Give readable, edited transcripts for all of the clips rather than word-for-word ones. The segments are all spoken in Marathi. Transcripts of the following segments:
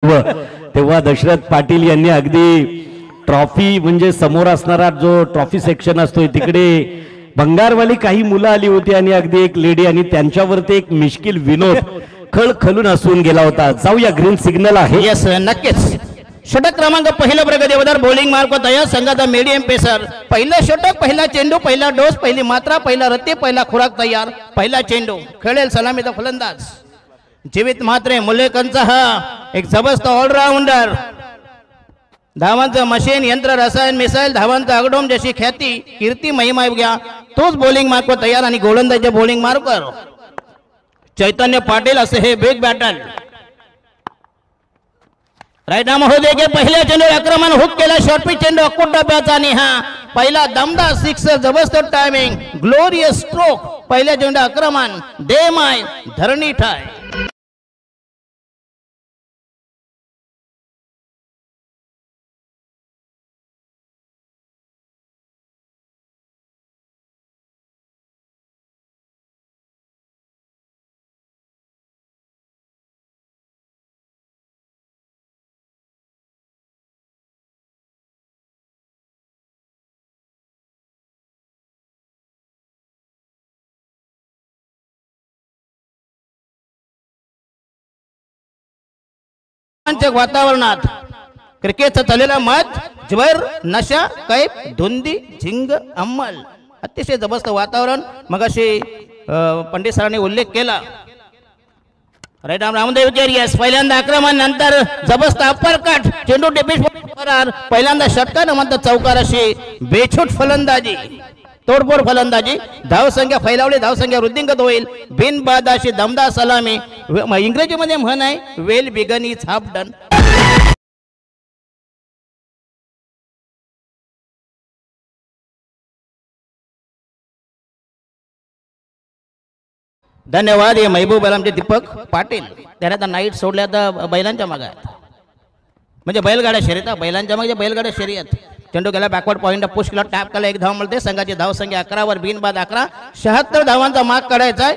तेव्हा दशरथ पाटील यांनी अगदी ट्रॉफी म्हणजे समोर असणारा जो ट्रॉफी सेक्शन असतो तिकडे भंगारवाली काही मुलं आली होती आणि अगदी एक लेडी आणि त्यांच्यावरती एक मिश्किल विनोद खळखळून असून गेला होता. जाऊया, ग्रीन सिग्नल आहे. यस नक्कीच. षटक क्रमांक पहिला प्रगतीवर बॉलिंग मार्क तयार संघाचा मीडियम पेसर. पहिला षटक, पहिला चेंडू, पहिला डोस, पहिली मात्रा, पहिला रत्ती, पहिला खुराक तयार. पहिला चेंडू खेळेल सलामीचा फलंदाज जीवित म्हात्रे मुलेकरचा हा एक जबरदस्त ऑलराऊंडर. धावांचं मशीन, यंत्र, रसायन, मिसाईल, धावांचा आगडोम जशी ख्याती कीर्ती महिमा घ्या तोच बॉलिंग मार्क तयार आणि गोलंदाजी बॉलिंग मार्कर चैतन्य पाटील असे हे बिग बॅटल. राईट नाम हो दे पहिल्या चेंडू आक्रमण हुक केला. शॉर्ट पिच चेंडू अकुट डब्याचा आणि हा पहिला दमदार सिक्स जबरदस्त टायमिंग ग्लोरियस स्ट्रोक. पहिल्या चेंडू आक्रमण डे माय धरणी ठाय. वातावरणात क्रिकेटचा चाललेला मत ज्वर नशा कैफ धुंदी झिंग अंमल अतिशय जबरदस्त वातावरण मगाशी पंडित सरांनी उल्लेख केला. राईट आर्म रामदेव केरियस पहिल्यांदा आक्रमण नंतर जबरदस्त अपरकट चेंडू टिपिश फरार. पहिल्यांदा षटकानंतर चौकार अशी बेछूट फलंदाजी तोडफोड फलंदाजी. धावसंख्या फैलावली, धावसंख्या वृद्धिंगत होईल. बिनबाद अशी दमदार सलामी. इंग्रजीमध्ये म्हण आहे well begun is half done. धन्यवाद. हे महबूब आलमचे दीपक पाटील त्याने आता नाईट सोडल्या तर बैलांच्या मागे आहेत म्हणजे बैलगाड्या शर्यत. बैलांच्या मागे बैलगाड्या शर्यत. चेंडू गेला बॅकवर्ड पॉइंट पुश केला टॅप केला. एक धाव मिळते. संघाची धावसंख्या 11 वर बिनबाद 11. 76 धावांचा मार्क काढायचा आहे.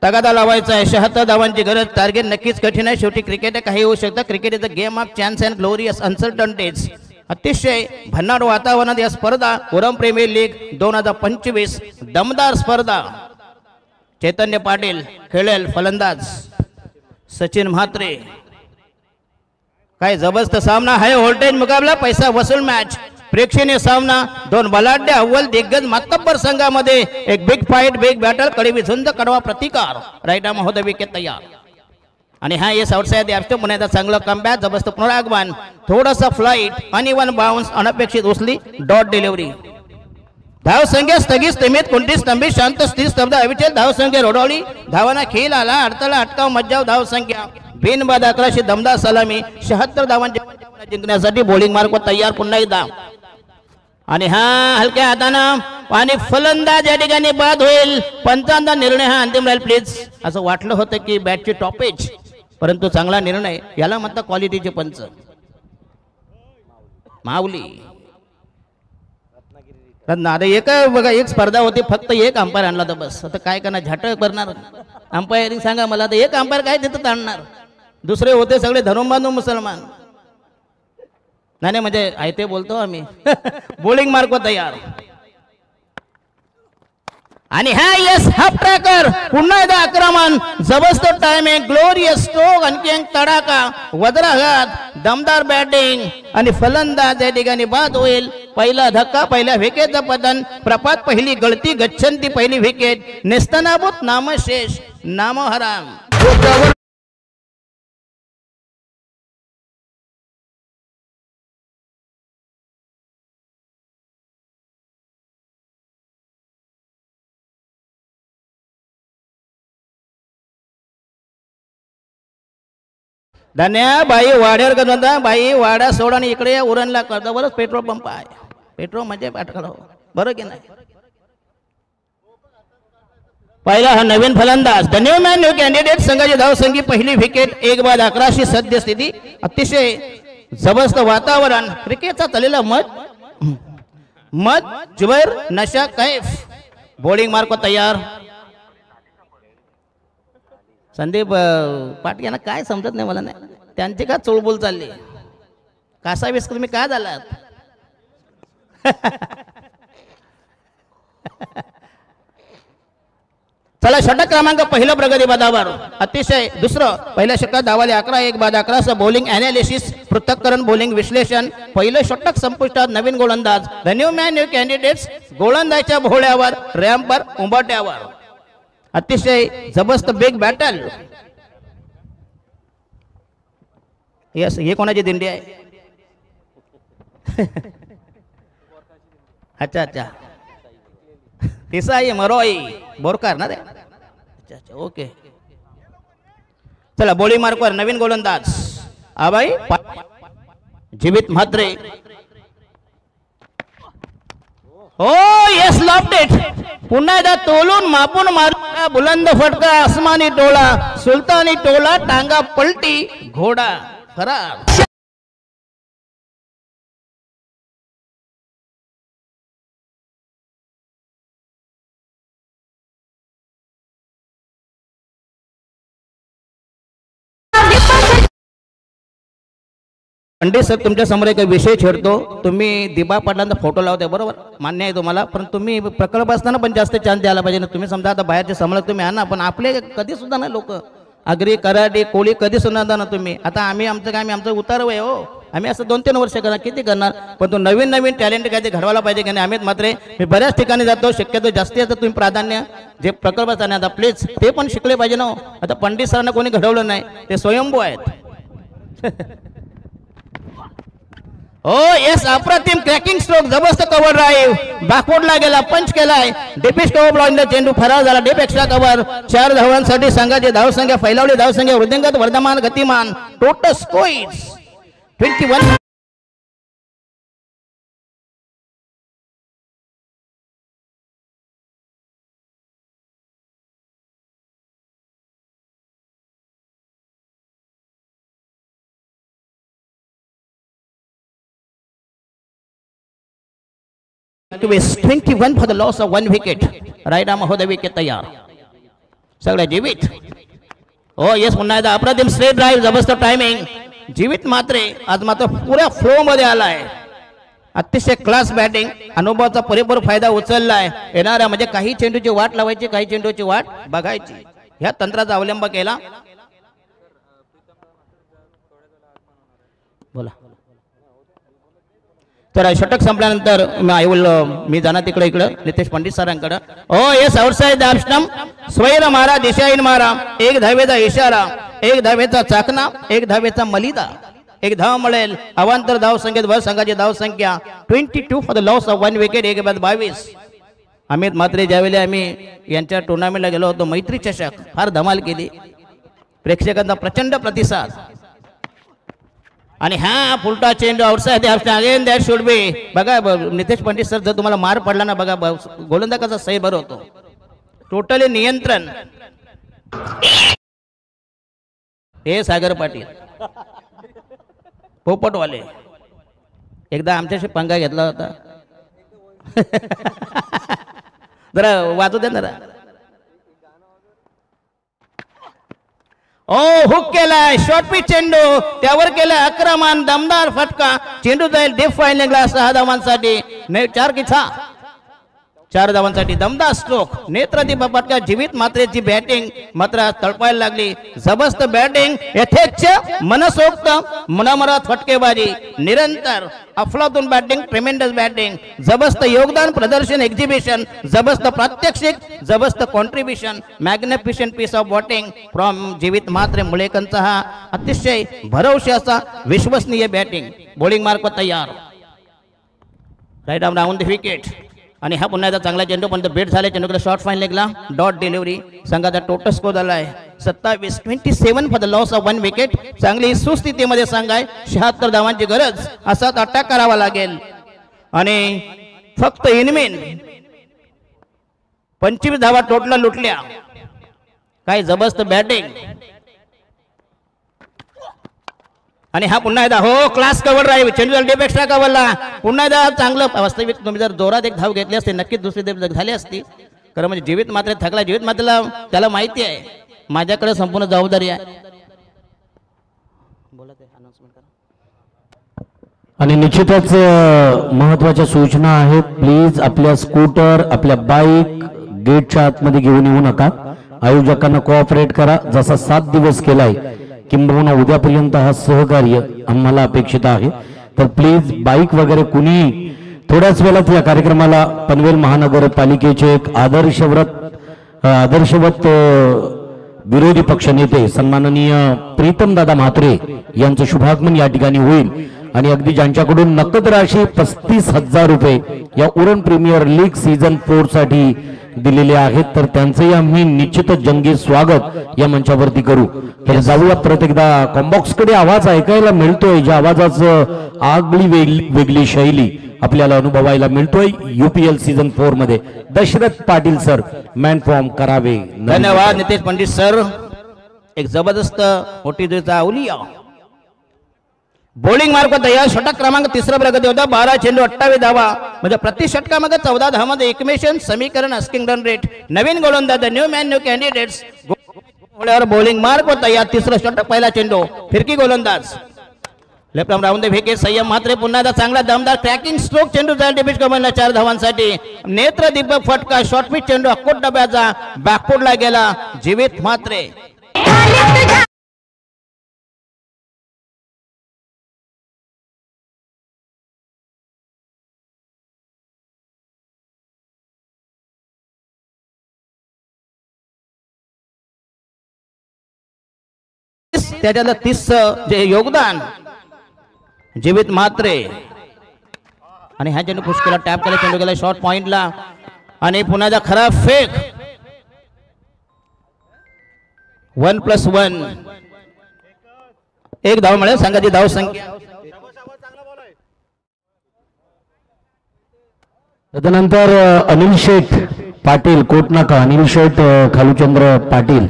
तगादा लावायचा आहे. 76 धावांची गरज. टार्गेट नक्कीच कठीण आहे. शेवटी क्रिकेट आहे, काही होऊ शकतं. Cricket is a game of chance and glorious uncertainties. अतिशय भन्नाट वातावरणात या स्पर्धा कोरम प्रीमियर लीग 2025 दमदार स्पर्धा. चैतन्य पाटील खेळेल फलंदाज. सचिन म्हात्रे. काय जबरदस्त सामना आहे. व्होल्टेज मुकाबला, पैसा वसूल मॅच. प्रेक्षणीय सामना. दोन बलाढ्य अव्वल दिग्गज मातब्बर संघामध्ये एक बिग फाईट, बिग बॅटल. कडवी झुंज, कडवा प्रतिकार. राईट आर्म होता विकेट तयार आणि हा येस आउटसाइड द पुण्याचा चांगला कमबॅक. जबरदस्त पुनरागमन. थोडासा फ्लाइट आणि वन बाउन्स अनपेक्षित उचली डॉट डिलिव्हरी. धावसंख्या स्थगित स्थिमित कोणती स्तंभित शांत स्थिर स्तब्ध अविचल. धावसंख्या रोडवली. धावांना खेळ आला. अडथळा अटकाव मज्जाव. धावसंख्या बिनबाद 11 दमदार सलामी. 76 धावांच्या जिंकण्यासाठी बॉलिंग मार्क तयार पुन्हा एकदा आणि हा हलक्या हातानं आणि फलंदाज या ठिकाणी बाद होईल. पंचांचा निर्णय हा अंतिम राहील प्लीज. असं वाटलं होतं की बॅटची टॉपेज परंतु चांगला निर्णय. याला म्हणतात क्वालिटीचे पंच. माऊली आता एक बघा एक स्पर्धा होती फक्त एक अंपायर आणला तर बस. आता काय करणार झाट करणार अंपायरिंग सांगा मला. तर एक अंपायर काय तिथं ताणणार. दुसरे होते सगळे धरून बांधून मुसलमान. नाही म्हणजे आयते बोलतो आम्ही. बॉलिंग मार्क तयार आणि हा यस हाफ ट्रॅकर. पुन्हा एकदा आक्रमण. जबरदस्त टायमिंग. Glorious stroke. आणखी एक तडाका. वज्राघात. दमदार बॅटिंग आणि फलंदाज या ठिकाणी बाद होईल. पहिला धक्का, पहिल्या विकेटचं पतन. प्रपात पहिली गळती. गच्छंती पहिली विकेट. नेस्तनाबूत नामशेष नामहराम. धन्या बाई वाड्यावर करता. बाई वाडा सोड आणि इकडे उरणला करता. बरंच पेट्रोल पंप आहे. पेट्रोल म्हणजे बरं की नाही. पहिला हा नवीन फलंदाज. धन्यवाद न्यू कॅन्डिडेट. संघाची धावसंख्या पहिली विकेट 1 बाद 11 सद्यस्थिती. अतिशय जबरदस्त वातावरण. क्रिकेटचा चाललेला मत जुबैर नशा कैफ. बॉलिंग मार्क तयार. संदीप पाटील यांना काय समजत नाही मला. नाही त्यांची का चुळबुल चालली कासा विस्क तुम्ही काय झालात चला षटक क्रमांक पहिलं प्रगती पदावर अतिशय दुसरं पहिल्या षटकात धावाले 11-1 बाद 11 बॉलिंग अनालिसिस पृथक्करण बॉलिंग विश्लेषण पहिलं षटक संपुष्टात नवीन गोलंदाज the new man new candidates गोलंदाजच्या भोवळ्यावर रॅम्पवर उंबरट्यावर अतिशय जबरदस्त बिग बॅटल यस हे कोणाची दिंडी आहे अच्छा अच्छा तिसाई मरोई बोरकार ना ते अच्छा अच्छा ओके चला बॉलिंग मार्कवर नवीन गोलंदाज आबाई जीवित म्हात्रे हो यस लॉफ्ट इट पुन्हा एकदा तोलून मापून मारला बुलंद फटका आसमानी टोळा सुलतानी टोला टांगा पलटी घोडा खरा पंडित सर तुमच्या समोर एक विषय छेडतो तुम्ही दिबा पाटलांचा फोटो लावताय बरोबर मान्य आहे तुम्हाला पण तुम्ही प्रकल्प असताना पण जास्त चान्स द्यायला पाहिजे ना तुम्ही समजा आता बाहेरचे समोर तुम्ही आणा पण आपले कधी सुद्धा ना लोक आगरी कराडी कोळी कधी सुद्धा ना तुम्ही आता आम्ही आमचं काय आमचं उतारव आहे हो आम्ही असं 2-3 वर्ष करणार किती करणार पण तो नवीन नवीन टॅलेंट काय ते घडवायला पाहिजे की नाही अमित मात्रे मी बऱ्याच ठिकाणी जातो शक्यतो जास्तीत जास्त तुम्ही प्राधान्य जे प्रकल्प असतात आता प्लीज ते पण शिकले पाहिजे ना आता पंडित सरांना कोणी घडवलं नाही ते स्वयंभू आहेत हो यस अप्रतिम क्रॅकिंग स्ट्रोक जबरदस्त कव्हर ड्राईव्ह बॅकवर्डला गेला पंच केलाय डीपी स्टोप लावून चेंडू फरार झाला डीप एक्स्ट्रा कव्हर 4 धावांसाठी संघाची धावसंख्या फैलावली धावसंख्या वृद्धिंगत वर्धमान गतिमान total scores 21 21 for the loss of 1 wicket. Right arm of the wicket तयार सगळ्या जीवित हो येस पुन्हा एकदा अप्रतिम स्ट्रेट ड्राईव्ह जबरदस्त टायमिंग जीवित मात्रे आज मात्र पुऱ्या फ्लो मध्ये आलाय अतिशय क्लास बॅटिंग अनुभवाचा परिपूर्ण फायदा उचललाय येणाऱ्या म्हणजे काही चेंडूची वाट लावायची काही चेंडूची वाट बघायची ह्या तंत्राचा अवलंब केला बोला तर षटक संपल्यानंतर मी जाणार इकडं नितेश पंडित सरांकडे हो येस आउटसाइड द स्टंप स्वैर मारा दिशाहीन मारा 1 धावेचा इशारा 1 धावेचा चाकणा 1 धावेचा मलिदा 1 धाव मिळेल अवांतर धाव संख्येत वर संघाची धाव संख्या 22 for the loss of 1 wicket 1 बाद 22 अमित मात्रे ज्यावेळी आम्ही यांच्या टुर्नामेंटला गेलो होतो मैत्री चषक फार धमाल केली प्रेक्षकांचा प्रचंड प्रतिसाद आणि हा फुलटा चेंडू outside again that should be बघा नितेश पंडित सर जर तुम्हाला मार पडला ना बघा गोलंदाज कसा सही बरं होतो टोटली नियंत्रण हे सागर पाटील पोपटवाले एकदा आमच्याशी पंगा घेतला होता जरा वाचू दे ना ओ हुक केलाय शॉर्ट पिच चेंडू त्यावर केलाय आक्रमण दमदार फटका चेंडू जाईल डीप फायनलला 6 धावांसाठी 4 की 4 धावांसाठी दमदार स्ट्रोक नेत्रदीप फटका जीवित मात्रेची बॅटिंग मात्र तळपायला लागली जबरदस्त बॅटिंग यथेच्छ मनसोक्त मनमरात फटकेबाजी निरंतर अफलातून बॅटिंग ट्रेमेंडस बॅटिंग जबरदस्त योगदान प्रदर्शन एक्झिबिशन जबरदस्त प्रात्यक्षिक जबरदस्त contribution magnificent piece of batting from Jeevit Mhatre मुळेकरचा हा अतिशय भरवशाचा विश्वसनीय बॅटिंग बॉलिंग मार्क तयार right arm down the wicket आणि हा पुन्हा एकदा चांगला चेंडू पण बेट झाले चेंडूकडे शॉर्ट फाईन लेगला डॉट डिलिव्हरी संघाचा टोटल स्कोर झाला आहे 27 for the loss of 1 wicket चांगली सुस्थितीमध्ये संघ आहे 76 धावांची गरज असाच अटॅक करावा लागेल आणि फक्त इनमेन 25 धावा टोटल लुटल्या काय जबरदस्त बॅटिंग आणि हा पुन्हा एकदा हो क्लास कव्हर ड्राईव्ह चेंडू डीप एक्स्ट्रा कव्हरला पुन्हा एकदा चांगलं वास्तविक तुम्ही जर जोरात एक धाव घेतली असते नक्कीच दुसरी धाव झाली असती कारण म्हणजे जीवित मात्र थकला जीवित मात्रला त्याला माहिती आहे माझ्याकडे संपूर्ण जबाबदारी आहे बोला आणि निश्चितच महत्वाच्या सूचना आहेत. प्लीज आपल्या स्कूटर आपल्या बाईक गेटच्या आतमध्ये घेऊन येऊ नका. आयोजकांना कोऑपरेट करा. जसा 7 दिवस केलाय किंबहुना उद्यापर्यंत हा सहकार्य आम्हाला अपेक्षित आहे. तर प्लीज बाईक वगैरे कुणी थोड्याच वेळात या कार्यक्रमाला पनवेल महानगरपालिकेचे एक आदर्शवत विरोधी पक्षनेते सन्माननीय प्रीतम दादा म्हात्रे यांचं शुभागमन या ठिकाणी होईल. आणि अगदी ज्यांच्याकडून नकद राशी 35,000 रुपये या उरण प्रीमियर लीग सीझन 4 साठी दिलेले आहेत, तर त्यांचंही आम्ही निश्चितच जंगी स्वागत या मंचावरती करू. तर जाऊया परत एकदा कॉम्बॉक्सकडे. आवाज ऐकायला मिळतोय, ज्या आवाजाचं आगळी वेगळी शैली आपल्याला अनुभवायला मिळतोय UPL सीझन 4 मध्ये. दशरथ पाटील सर मॅन फॉर्म करावे. धन्यवाद नितेश पंडित सर. एक जबरदस्त मोठी दुसरा अवलिया बॉलिंग मार्क तयार. षटक क्रमांक 3 प्रगती होता. 12 चेंडू 28 धावा म्हणजे प्रति षटकामध्ये 14 धावामध्ये एकमेशन समीकरण अस्किंग रन रेट. नवीन गोलंदाज new man new candidates. Bowling mark तयार. 3रं षटक पहिला चेंडू फिरकी गोलंदाज लेफ्ट आर्म राऊंड फेके. संयम मात्रे पुन्हा एकदा चांगला दमदार क्रॅकिंग स्ट्रोक. चेंडू जाईल डिपिश कमलला 4 धावांसाठी. नेत्र दीपक फटका शॉर्ट पिच चेंडू अक्कोट डब्याचा बॅकफुटला गेला. जीवित मात्रे त्याच्यातलं 30 जे योगदान जीवित मात्रे. आणि ह्या चेंडू पुश केला, टॅप केला, चेंडू गेला शॉर्ट पॉइंटला आणि पुन्हा एकदा खराब फेक. 1+1 एक धाव मिळेल संघाची धाव संख्या. तदनंतर अनिल शेठ पाटील कोटनाका. अनिल शेठ खालुचंद्र पाटील.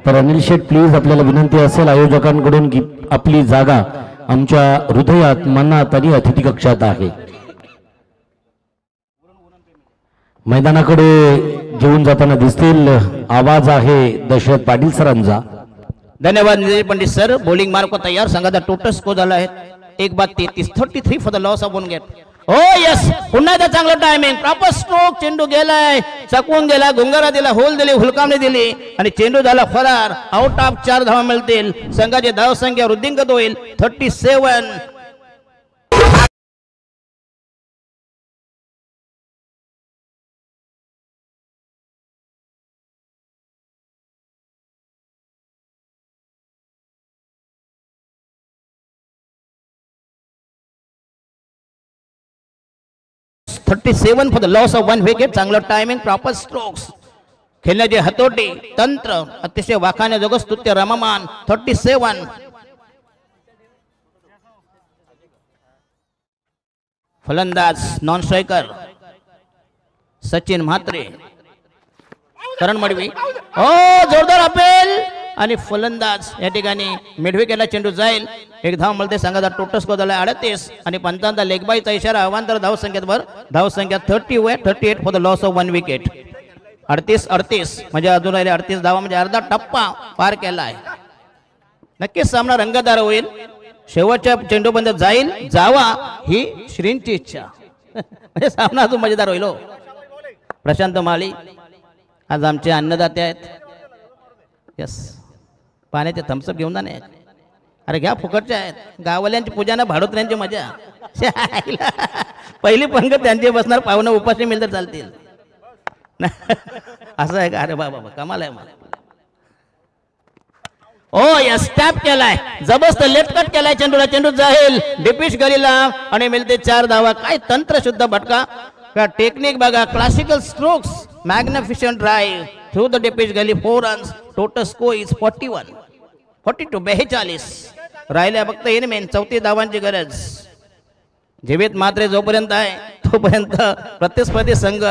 तर अनिल शेठ प्लीज आपल्याला विनंती असेल आयोजकांकडून की आपली जागा आमच्या हृदयात मनात आणि अतिथी कक्षात आहे. मैदानाकडे घेऊन जाताना दिसतील. आवाज आहे दशरथ पाटील सरांचा. धन्यवाद Nitesh Pandit sir. Bowling mark तयार. संघाचा टोटल स्कोर झाला आहे 1/33 for the loss of 1 wicket. O yes पुन्हा एकदा चांगलं टायमिंग प्रॉपर स्ट्रोक. चेंडू गेलाय, चकवून गेला, गुंगारा दिला, होल दिली, हुलकामणी दिली आणि चेंडू झाला फरार. आउट ऑफ 4 धावा मिळतील. संघाची धाव संख्या वृद्धिंगत होईल 37. For the loss of 1 wicket. चांगलं टायमिंग प्रॉपर स्ट्रोक्स. खेळण्याची हतोटी तंत्र अतिशय वाखाने जोग स्तुत्य रममान. 37. फलंदाज नॉन स्ट्रायकर सचिन म्हात्रे. करण मडवी. ओ जोरदार अपेल आणि फलंदाज या ठिकाणी मिडविकेटला चेंडू जाईल. एक धाव मिळते. संघाचा टोटल स्कोर झाला 38 आणि पंचांचा लेगबाईचा इशारा. अवांतर धाव संख्येवर धाव संख्या 38 for the loss of 1 wicket. 38 म्हणजे अजून 38 धावा म्हणजे अर्धा टप्पा पार केला आहे. नक्कीच सामना रंगतदार होईल. शेवटच्या चेंडूपर्यंत जाईल जावा ही श्रींची इच्छा. म्हणजे सामना अजून मजेदार होईल. प्रशांत माळी आज आमचे अन्नदाते आहेत. यस पाण्याचे थम्सअप घेऊन जाणे. अरे घ्या फुकटच्या आहेत. गाववाल्यांची पूजा ना भाडोत्र्यांची मजा. पहिली पंगत त्यांची बसणार. पाहुणं उपाशी मिळत चालतील असं आहे का. अरे बाबा कमाल आहे. मला ओ यस टॅप केलाय जबरदस्त लेफ्ट कट केलाय. चेंडूला चेंडू जाईल डिपिश गलीला आणि मिळते 4 धावा. काय तंत्र शुद्ध भटका. टेक्निक बघा. Classical strokes magnificent drive through the deepish gully. 4 runs. Total score is 42. 42 राहिल्या फक्त इन मेन 34 धावांची गरज. जीवित मात्रे जोपर्यंत आहे तोपर्यंत प्रतिस्पर्धी संघ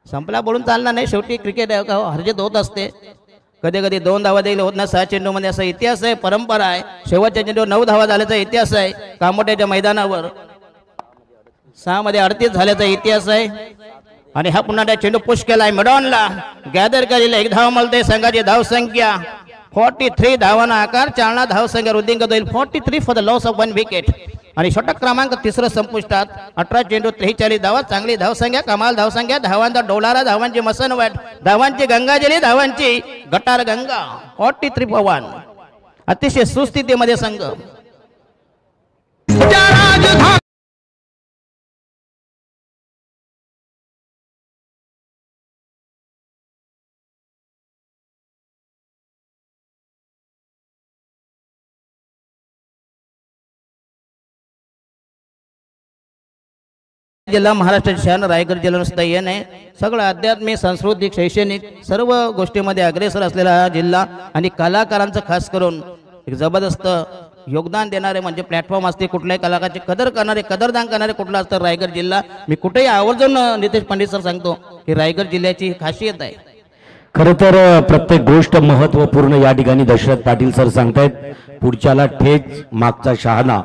संपला बोलून चालणार नाही. शेवटी क्रिकेट हरजित होत असते. कधी कधी 2 धावा देखील होत नाही. 6 चेंडूमध्ये असा इतिहास आहे, परंपरा आहे. शेवटच्या चेंडू 9 धावा झाल्याचा इतिहास आहे. कामोट्याच्या मैदानावर 6 मध्ये 38 झाल्याचा इतिहास आहे. आणि हा पुन्हा चेंडू पुश केलाय मिडॉनला. गॅदर केलेला 1 धाव मिळते. संघाची धाव संख्या 43 धावांना आकार, चालना धावसंख्या वृद्धिंगत होईल 43 for the loss of 1 wicket. आणि षटक क्रमांक तिसरं संपुष्टात 18 चेंडू 43 धावा, चांगली धावसंख्या, कमाल धावसंख्या, धावांचा डोलारा, धावांची मसनवट, धावांची गंगाजली, धावांची गटार गंगा. 43 for 1. अतिशय सुस्थितीमध्ये संघ. जिल्हा महाराष्ट्राचे शहर रायगड जिल्हा सुद्धा येणे सगळं आध्यात्मिक, सांस्कृतिक, शैक्षणिक सर्व गोष्टीमध्ये अग्रेसर असलेला हा जिल्हा आणि कलाकारांचं खास करून एक जबरदस्त योगदान देणारे म्हणजे प्लॅटफॉर्म असते. कुठल्याही कलाकाराची कदर करणारे, कदरदान करणारे कुठला असतं रायगड जिल्हा. मी कुठेही आवर्जून नितेश पंडित सर सांगतो की रायगड जिल्ह्याची खासियत आहे. खरं तर प्रत्येक गोष्ट महत्वपूर्ण या ठिकाणी दशरथ पाटील सर सांगतायत. पुढच्याला ठेच, मागचा शहाणा.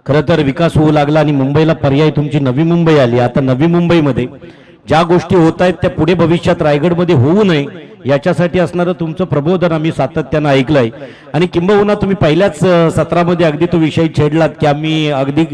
खरं तर विकास होऊ लागला आणि मुंबईला पर्याय तुमची नवी मुंबई आली. आता नवी मुंबईमध्ये ज्या गोष्टी होत आहेत त्या पुढे भविष्यात रायगडमध्ये होऊ नये याच्यासाठी असणारं तुमचं प्रबोधन आम्ही सातत्यानं ऐकलंय. आणि किंबहुना तुम्ही पहिल्याच सत्रामध्ये अगदी तो विषय छेडलात की आम्ही अगदी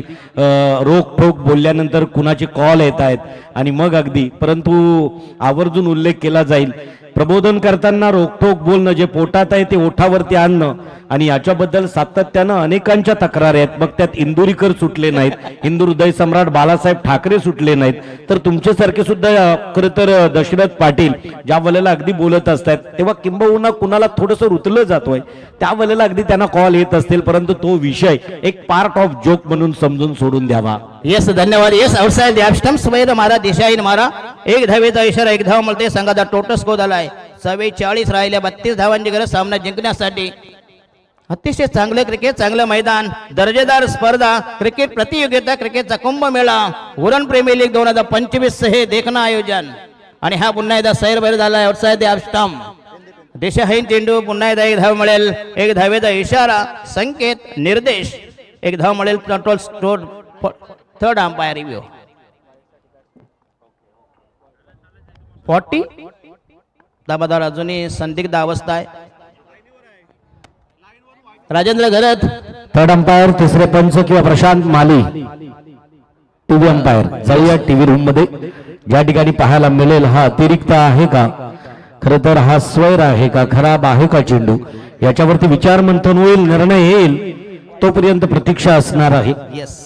रोखठोक बोलल्यानंतर कुणाचे कॉल येत आहेत आणि मग अगदी, परंतु आवर्जून उल्लेख केला जाईल प्रबोधन करताना रोखठोक बोलणं, जे पोटात आहे ते ओठावरती आणणं. आणि याच्याबद्दल सातत्यानं अनेकांच्या तक्रारी आहेत. मग त्यात इंदुरीकर सुटले नाहीत, हिंदू हृदय सम्राट बाळासाहेब ठाकरे सुटले नाहीत, तर तुमच्यासारखे सुद्धा खरं तर दशरथ पाटील ज्या वेळेला अगदी बोलत असतात तेव्हा किंबहुना कुणाला थोडंसं रुतलं जातोय त्या वेळेला अगदी त्यांना कॉल येत असतील, परंतु तो विषय एक पार्ट ऑफ जोक म्हणून समजून सोडून द्यावा. येस, धन्यवाद. येस, आउटसाइड द स्टंप्स वैर मारा, दिशाहीन मारा. एक धावेचा इशारा, एक धाव मिळते. संघाचा टोटल स्कोर झालाय 44 राहिल्या. 32 धावांची गरज सामना जिंकण्यासाठी. अतिशय चांगले क्रिकेट, चांगलं मैदान, दर्जेदार स्पर्धा, क्रिकेट प्रतियोगिता, क्रिकेटचा कुंभमेळा, उरण प्रीमियर लीग 2025 हे देखणं आयोजन. आणि हा पुन्हा एकदा सैरभैर झालाय. आउटसाइड द स्टंप, दिशाहीन चेंडू. पुन्हा एकदा एक धाव मिळेल. एक धावेचा इशारा, संकेत, निर्देश. एक धाव मिळेल. Control store. Third umpire review. 40 दाबादार अजूनही संदिग्ध अवस्था आहे. राजेंद्र घरत थर्ड अंपायर, तिसरे पंच किंवा प्रशांत माली टीव्ही अंपायर. जाऊया टीव्ही रूम मध्ये. ज्या ठिकाणी पाहायला मिळेल हा अतिरिक्त आहे का, खरं तर हा स्वैर आहे का, खराब आहे का चेंडू, याच्यावरती विचार मंथन होईल, निर्णय येईल. तोपर्यंत प्रतीक्षा असणार आहे. येस,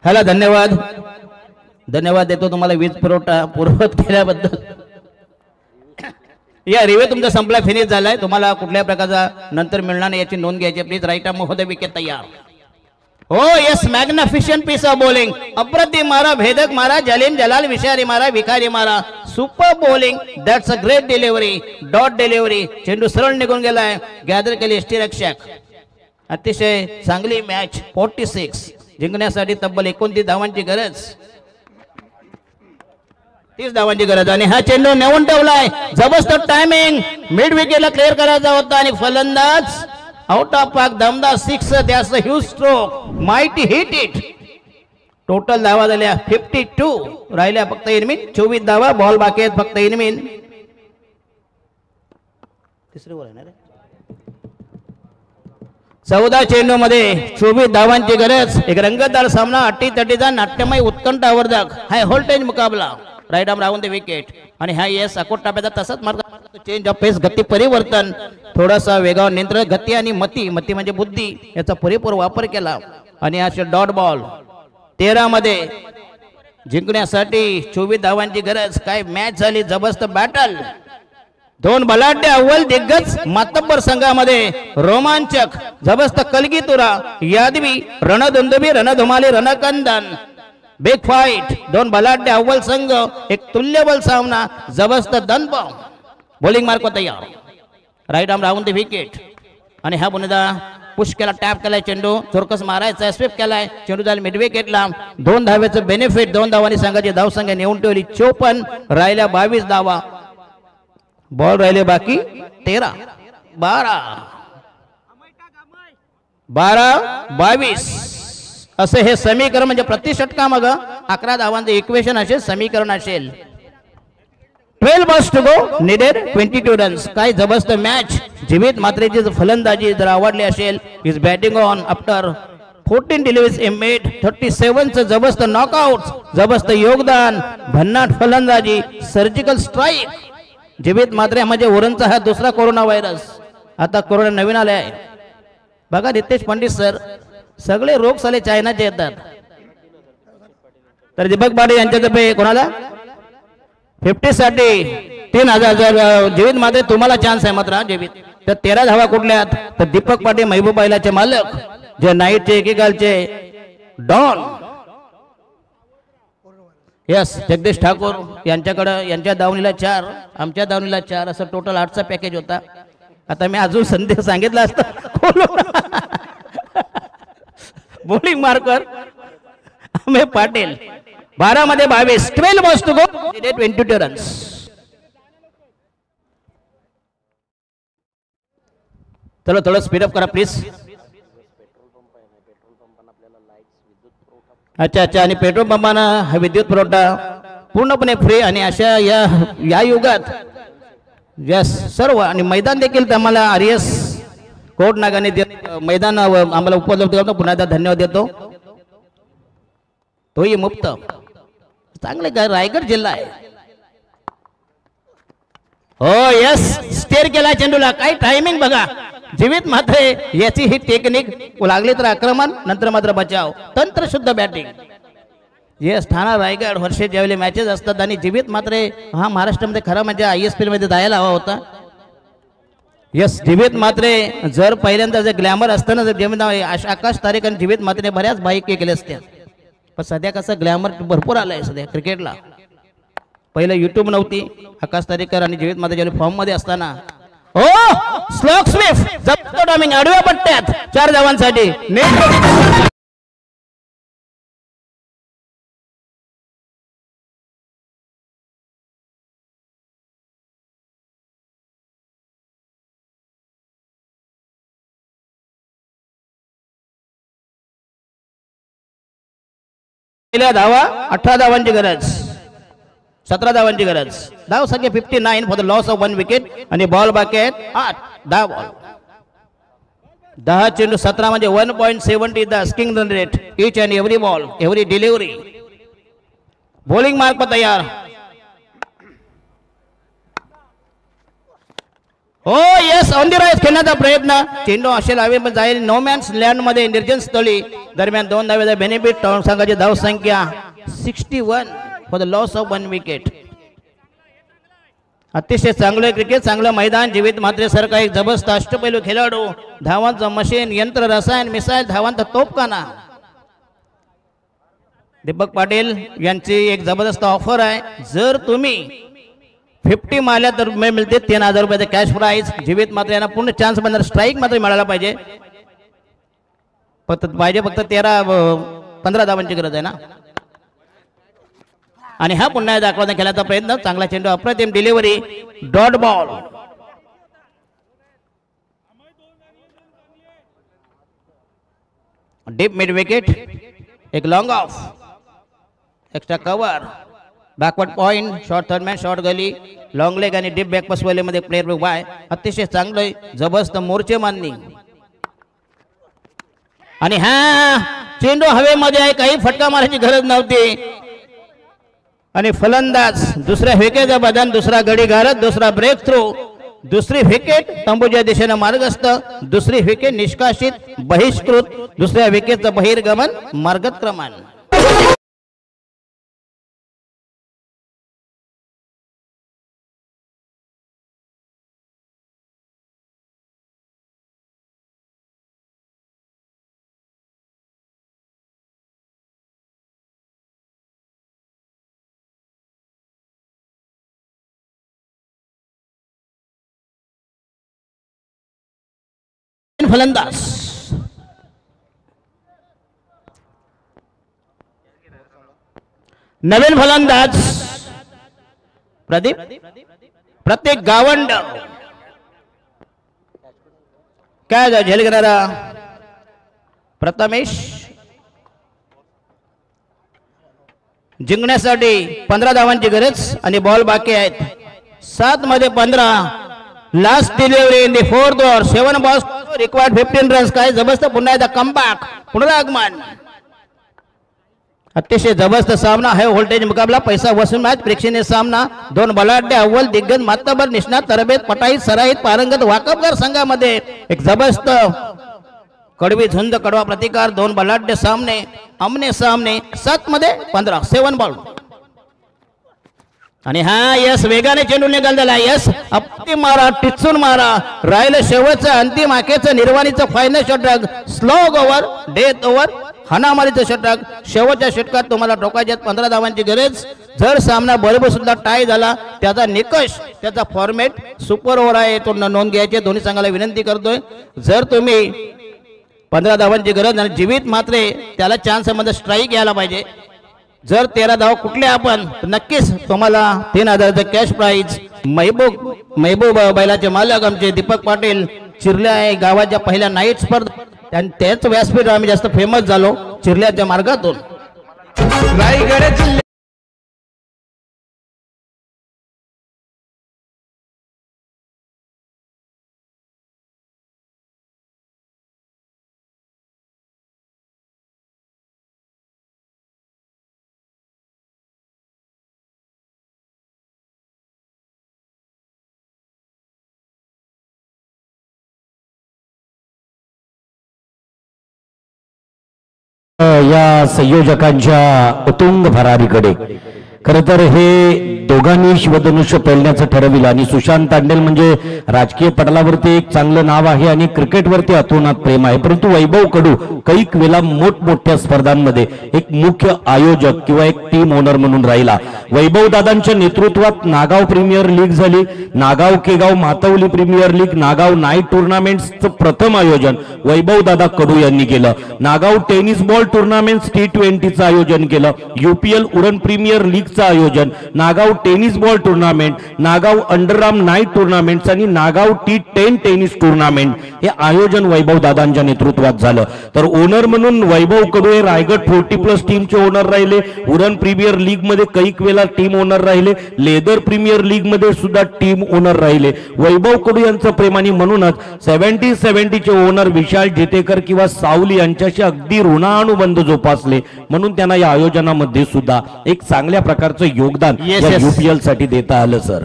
ह्याला धन्यवाद. धन्यवाद देतो तुम्हाला वीज पुरवठा पूर्ववत केल्याबद्दल. या रिव्ह्यू तुमचा संपला, फिनिश झालाय. तुम्हाला कुठल्या प्रकारचा नंतर मिळणार नाही याची नोंद घ्यायची. प्लीज राईट अप महोदय, विकेट तयार. हो येस, मॅग्निफिशियंट पीस ऑफ बॉलिंग. अप्रतिम मारा, भेदक मारा, जलील जलाल, विषारी मारा, विकारी मारा, super bowling. That's a great delivery, dot delivery. चेंडू सरळ निघून गेलाय. गॅदर केली यष्टीरक्षक. अतिशय चांगली मॅच. 46 जिंकण्यासाठी तब्बल 29 धावांची गरज. 30 धावांची गरज. आणि हा चेंडू नेऊन ठेवलाय. जबरदस्त टायमिंग. मिड विकेटला क्लिअर करायचा होता आणि फलंदाज आउट ऑफ पार्क. दमदार 6. त्याच huge stroke. Mighty hit it. Total धावा झाल्या 52. राहिल्या फक्त इनमिन 24 धावा. बॉल बाकी आहेत फक्त इनमिन. तिसरी ओव्हर आहे ना रे. 14 चेंडू मध्ये 24 धावांची गरज. एक रंगतदार सामना, अटीतटीचा नाट्यमय उत्कंठ आवर्धक हाय व्होल्टेज मुकाबला. राईट आर्म राहून द विकेट आणि हा येस अकोट टाप्याचा तसंच मार्ग. चेंज ऑफ पेस, गती परिवर्तन, थोडासा वेगावर नियंत्रण, गती आणि मती म्हणजे बुद्धी याचा पुरेपूर वापर केला आणि असे डॉट बॉल. 13 मध्ये जिंकण्यासाठी 24 धावांची गरज. काय मॅच झाली, जबरदस्त बॅटल. दोन बलाढ्य अव्वल दिग्गज मातब्बर संघामध्ये रोमांचक जबरदस्त कलगीतुरा, यादवी, रणधुंदुभी, रणधुमाली, रणकंदन, बिग फाईट. दोन बलाढ्य अव्वल संघ, एक तुल्यबल सामना, जबरदस्त दणप. बॉलिंग मार्क तयार. राईट आर्म राहून द विकेट आणि हा पुन्हा पुश केला, टॅप केलाय चेंडू, चोरकस मारायचा, स्वीप केलाय चेंडू, झाला मिड विकेटला. 2 धावेचं बेनिफिट. 2 धावांनी संघाची धावसंख्या नेऊन ठेवली 54. राहिल्या 22 धावा. बॉल राहिले बाकी 13. 12-22 असे हे समीकरण, म्हणजे प्रति षटकामाग 11 धावांचं इक्वेशन असेल, समीकरण असेल. 12 balls to go, needed 22 runs. काय जबरदस्त मॅच. जीवित मात्रेची फलंदाजी जर आवडली असेल, is batting on after 14 deliveries in made 37चं जबरदस्त नॉकआउट, जबरदस्त योगदान, भन्नाट फलंदाजी, सर्जिकल स्ट्राईक. जीवित मात्रे म्हणजे ओरनचा हा दुसरा कोरोना व्हायरस. आता कोरोना नवीन आले आहे बघा. रितेश पंडित सर, सगळे रोग साले चायनाचे येतात. तर दीपक पाटील यांच्यातर्फे कोणाला 50 साठी 3000. जर जीवित मात्रे तुम्हाला चान्स आहे मात्र जीवित. तर 13 धावा कुठल्यात, तर दीपक पाटील महबूब बैलाचे मालक, जे नाईटचे एकेकालचे डॉन. यस, जगदीश ठाकूर यांच्याकडे, यांच्या दावणीला 4, आमच्या दावणीला 4, असं टोटल 8चा पॅकेज होता. आता मी अजून संदेश सांगितला असता. Bowling marker Amey Patil. 12 मध्ये 22. 12 balls to go, 22 runs. चलो थोडं स्पीडअप करा प्लीज. अच्छा. आणि पेट्रोल पंपांना हा विद्युत पुरवठा पूर्णपणे फ्री आणि अशा या युगात यस सर्व. आणि मैदान देखील आम्हाला आरएस कोर्ट नागाने मैदान आम्हाला उपलब्ध करतो. पुन्हा एकदा धन्यवाद देतो. तोही मुक्त. चांगले काय, रायगड जिल्हा आहे. हो यस, स्टेअर केला चेंडूला. काय टायमिंग बघा. जीवित मात्र याची ही टेक्निक. लागली तर आक्रमण, नंतर मात्र बचाव, तंत्रशुद्ध बॅटिंग. येस, ठाणा रायगड वर्षे ज्यावेळी मॅचेस असतात आणि जीवित मात्र हा महाराष्ट्रामध्ये खरा म्हणजे ISPL मध्ये जायला हवा होता. यस, जीवित मात्रे जर पहिल्यांदा जर ग्लॅमर असताना जर आकाश तारेक आणि जीवित मात्रे बऱ्याच बाईक केल्या असत्या. पण सध्या कसं ग्लॅमर भरपूर आलाय सध्या क्रिकेटला. पहिलं युट्यूब नव्हती. आकाश तारेकर आणि जीवित मात्रे ज्यावेळी फॉर्म मध्ये असताना हो स्लॉक स्विफ्ट जबरदस्त टायमिंग, आडव्या पट्ट्यात 4 धावांसाठी. धावा 18 धावांची गरज, 17 धावांची गरज. धाव संख्या 59 for the loss of 1 wicket आणि बॉल बाकी आहेत 8. 10 बॉल 10 चेंडू 17 म्हणजे 1.70 the skiing run rate each and every ball every delivery. Bowling mark तयार. हो यस, ऑन दी राईज खेळण्याचा प्रयत्न. चेंडू असे लावे पण जाईल नो मॅन्स लँड मध्ये, निर्जन स्थळी. दरम्यान 2 धावेचा बेनिफिट. संघाची धाव संख्या 61 for the loss of 1 wicket. अतिशय चांगलं क्रिकेट, चांगलं मैदान. जीवित मात्रे सारखा एक जबरदस्त अष्टपैलू खेळाडू, धावांचं मशीन, यंत्र, रसायन, मिसाईल, धावांचा तोफखाना. दीपक पाटील यांची एक जबरदस्त ऑफर आहे. जर तुम्ही 50 मारल्या तर मिळते 3000 रुपयाचे कॅश प्राइज. जीवित मात्र यांना पूर्ण चान्स बनणार. स्ट्राईक मात्र मिळाला पाहिजे. फक्त 15 धावांची गरज आहे ना. आणि हा पुन्हा दाखवण्याचा खेळाचा प्रयत्न. चांगला चेंडू, अप्रतिम delivery, dot ball. Deep mid wicket, एक long off, extra cover. Backward point, short third man, short gully, long leg आणि डीप बॅक पसवलेमध्ये प्लेअर उभा आहे. अतिशय चांगलं जबरदस्त मोर्चे मानणी. आणि हा चेंडू हवेमध्ये आहे, काही फटका मारायची गरज नव्हती. आणि फलंदाज दुसऱ्या विकेटचं बदन, दुसरा गडी गारद, दुसरा ब्रेक थ्रू, दुसरी विकेट तंबूच्या दिशेने मार्गस्थ, दुसरी विकेट निष्कासित बहिष्कृत, दुसऱ्या विकेटचं बहिर्गमन मार्गक्रमण. फलंदाज नवीन फलंदाज प्रदीप प्रत्येक गावंड काय झेल घेणारा प्रथमेश. जिंकण्यासाठी 15 धावांची गरज आणि बॉल बाकी आहेत. 7 मध्ये 15. Last delivery in the 4th over. 7 balls required 15 runs. काय जबरदस्त पुन्हा एकदा कमबॅक, पुनरागमन. अतिशय जबरदस्त सामना है. व्होल्टेज मुकाबला, पैसा वसूल मॅच, प्रेक्षणीय सामना. 2 बलाढ्य अव्वल दिग्गज मातबर निष्णात तरबेत पटाईत सराईत पारंगत वाकबगार संघामध्ये एक जबरदस्त कडवी झुंज कडवा प्रतिकार. 2 बलाढ्य सामने आमने सामने. 7 मध्ये 15. 7 बॉल. आणि हा यस वेगाने चेंडू निघालेला. यस अप्ती मारा, टिचून मारा. राहिलं शेवटचं अंतिम आखेचं निर्वाणीचं फायनल षटक. स्लॉग ओव्हर, डेथ ओव्हर, हाणामारीचं षटक. शेवटच्या षटकात तुम्हाला टोकायच्यात 15 धावांची गरज. जर सामना बरोबर सुद्धा टाय झाला, त्याचा निकष, त्याचा फॉर्मॅट सुपर ओव्हर आहे, तो नोंद घ्यायची. दोन्ही संघाला विनंती करतोय, जर तुम्ही 15 धावांची गरज आणि जीवित मात्र त्याला चान्स मध्ये स्ट्राईक यायला पाहिजे. जर 13 धावा कुठले आपण, तर नक्कीच तुम्हाला 3000चं कॅश प्राइज. महबूब बैलाचे मालक आमचे दीपक पाटील चिरल्या आहे गावाच्या पहिल्या नाईट स्पर्धा. आणि त्याच व्यासपीठ आम्ही जास्त फेमस झालो चिरल्याच्या मार्गातून. रायगड जिल्ह्यात या संयोजकांच्या उत्तुंग भरारीकडे. खरं तर हे दोघांनी शिवधनुष्य पेलण्याचं ठरविलं आणि सुशांत तांडेल म्हणजे राजकीय पटलावरती एक चांगलं नाव आहे आणि क्रिकेटवरती अतोनात प्रेम आहे. परंतु वैभव कडू कैक वेळा मोठमोठ्या स्पर्धांमध्ये एक मुख्य आयोजक किंवा एक टीम ओनर म्हणून राहिला. वैभव दादांच्या नेतृत्वात नागाव प्रीमियर लीग झाली, Nagaon Kegaon Matavli premier league, Nagaon night टुर्नामेंट्सचं प्रथम आयोजन वैभव दादा कडू यांनी केलं. नागाव टेनिस बॉल टुर्नामेंट्स T20चं आयोजन केलं. UPL उडन प्रीमियर लीग आयोजन, Nagaon tennis ball tournament, Nagaon underarm night tournaments आणि नागाव T10 टेनिस टुर्नामेंट हे आयोजन वैभव दादांच्या नेतृत्वात झालं. तर ओनर म्हणून वैभव कडू हे रायगड 40+ टीमचे ओनर राहिले. उडन प्रीमियर लीग मध्ये कैक वेळा टीम ओनर राहिले. लेदर प्रीमियर लीग मध्ये सुद्धा टीम ओनर राहिले. वैभव कडू यांचं प्रेमाने म्हणूनच 70-70 चे ओनर विशाल जेतेकर किंवा सावली यांच्याशी अगदी ऋणानुबंध जोपासले. म्हणून त्यांना या आयोजनामध्ये सुद्धा एक चांगल्या योगदान UPL साठी देता आलं सर.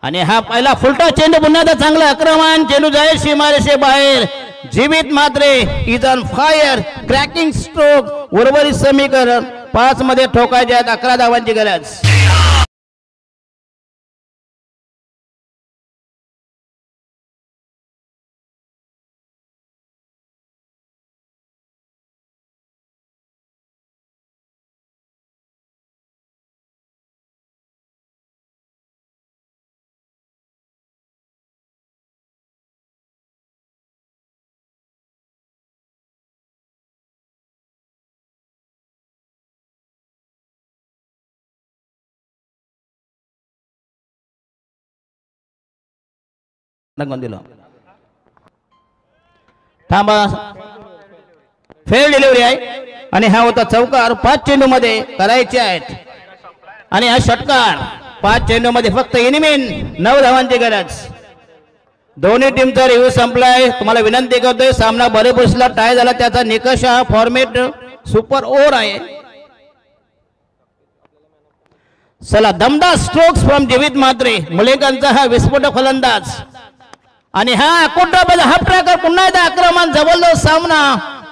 आणि हा पहिला फुलटा चेंडू पुन्हा चांगला आक्रमण. चेंडू जाईल सीमारेषे बाहेर. Jeevit Mhatre is on fire. Cracking stroke. उर्वरित समीकरण 5 मध्ये ठोकायचे आहेत. 11 धावांची गरज. थांबा, फेल डिलिव्हरी आहे आणि हा होता चौकार. 5 चेंडू मध्ये करायचे आहेत. आणि हा षटकार 5 चेंडूमध्ये फक्त इनिमिन 9 धावांची गरज. दोन्ही टीमचा रिव्ह्यू संपलाय. तुम्हाला विनंती करतोय, सामना बरेपुसला टाय झाला, त्याचा निकष हा फॉर्मेट सुपर ओव्हर आहे. चला, दमदार स्ट्रोक्स फ्रॉम जीवित म्हात्रे, मुलेकरांचा हा विस्फोटक फलंदाज. आणि हा कुठं हाफ ट्रॅकर, पुन्हा एकदा आक्रमण, जबरदस्त सामना.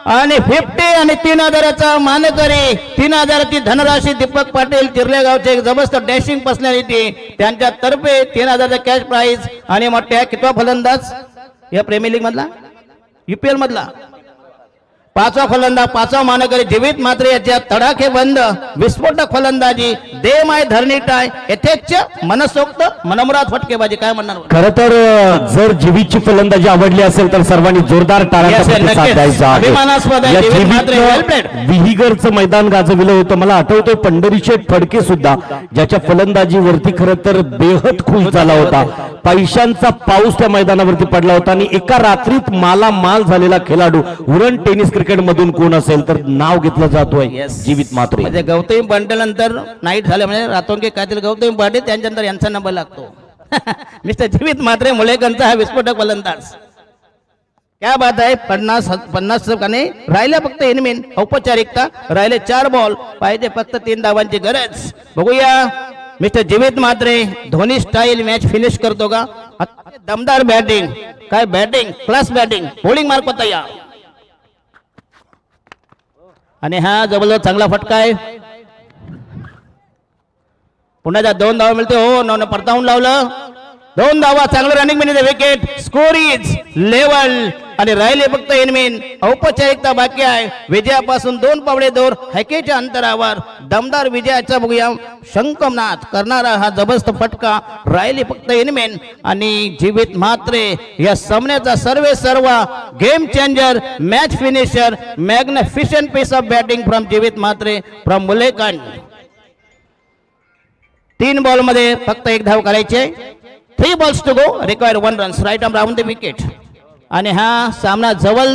आणि 50 आणि 3000चा मानकरी, 3000ची धनराशी दीपक पाटील चिरलेगावचे एक जबरदस्त डॅशिंग पर्सनॅलिटी, त्यांच्या तर्फे 3000चा कॅश प्राइज. आणि मग त्या कितवा फलंदाज या प्रीमियर लीग मधला, UPL मधला 5वा फलंदाज, 5वा मानकरी जीवित म्हात्रे याच्या तडाखे बंद विस्फोटक फलंदाजी, दे माय धरणी टाय, यथेच्छ मनसोक्त मनमुराद फटकेबाजी. काय म्हणणार? खरं तर जर जीवितची फलंदाजी आवडली असेल तर सर्वांनी जोरदार टाळ्यांचा प्रतिसाद द्यायचा आहे. अभिमानास्पद आहे, जीवित म्हात्रे वेल प्लेड. विहिगरचं मैदान गाजविलं होतं. मला आठवतंय पंढरीशेठ फडके सुद्धा ज्याच्या फलंदाजीवरती खरं तर बेहद खुश झाला होता. पैशांचा पाऊस त्या मैदानावरती पडला होता आणि एका रात्रीत मालामाल झालेला खेळाडू उरण टेनिस क्रिकेट मधून कोण असेल तर नाव घेतलं जातोय जीवित म्हात्रे. म्हणजे गौतमी पाटील नंतर नाईट झाले, म्हणजे रातोंके कातील गौतमी पाटील, त्यांच्यानंतर यांचा नंबर लागतो. मिस्टर जीवित म्हात्रे, मुलेकरांचा हा विस्फोटक फलंदाज. क्या बात आहे. 50 राहिले फक्त इनमिन, औपचारिकता राहिले 4 बॉल, पाहिजे फक्त 3 धावांची गरज. बघूया मिस्टर जीवित Mhatre Dhoni style match finish करतो का? दमदार बॅटिंग, काय batting, plus batting, bowling mark तयार. आणि हा जबरदस्त चांगला फटका आहे. पुन्हा 2 धावा मिळते. हो, न परतावून लावलं, 2 धावा, चांगलं running minute, wicket, score is level. आणि राहिले फक्त इनमिन, औपचारिकता बाकी आहे. विजयापासून 2 पावले दूर, हॅकेच्या अंतरावर दमदार विजयाचा बघूया शंकनाथ करणारा हा जबरदस्त फटका. राहिले फक्त इनमिन आणि जीवित म्हात्रे या सामन्याचा सर्व game changer, match finisher, magnificent piece of batting from Jeevit Mhatre from मुलेकन. 3 ball मध्ये फक्त 1 धाव करायचे. 3 balls to go, require 1 runs, right arm round the wicket. आणि हा सामना जवळ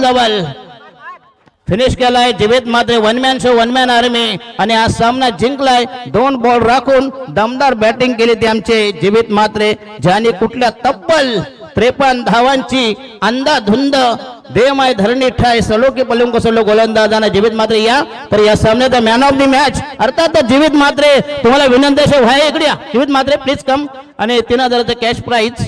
फिनिश केलाय. Jeevit Mhatre 1 man show, 1 man army. आणि हा सामना जिंकलाय. 2 बॉल राखून दमदार बॅटिंग केली ते आमचे जीवित म्हात्रे, ज्याने कुठल्या तब्बल 53 धावांची अंधाधुंद दे माय धरणी ठाय सलो की पलून कोसलो गोलंदाजांना जीवित म्हात्रे या. तर या सामन्याचा मॅन ऑफ द मॅच अर्थात जीवित म्हात्रे. तुम्हाला विनंती आहे, व्हाय इकडे जीवित म्हात्रे प्लीज कम. आणि 3000चा कॅश प्राइज.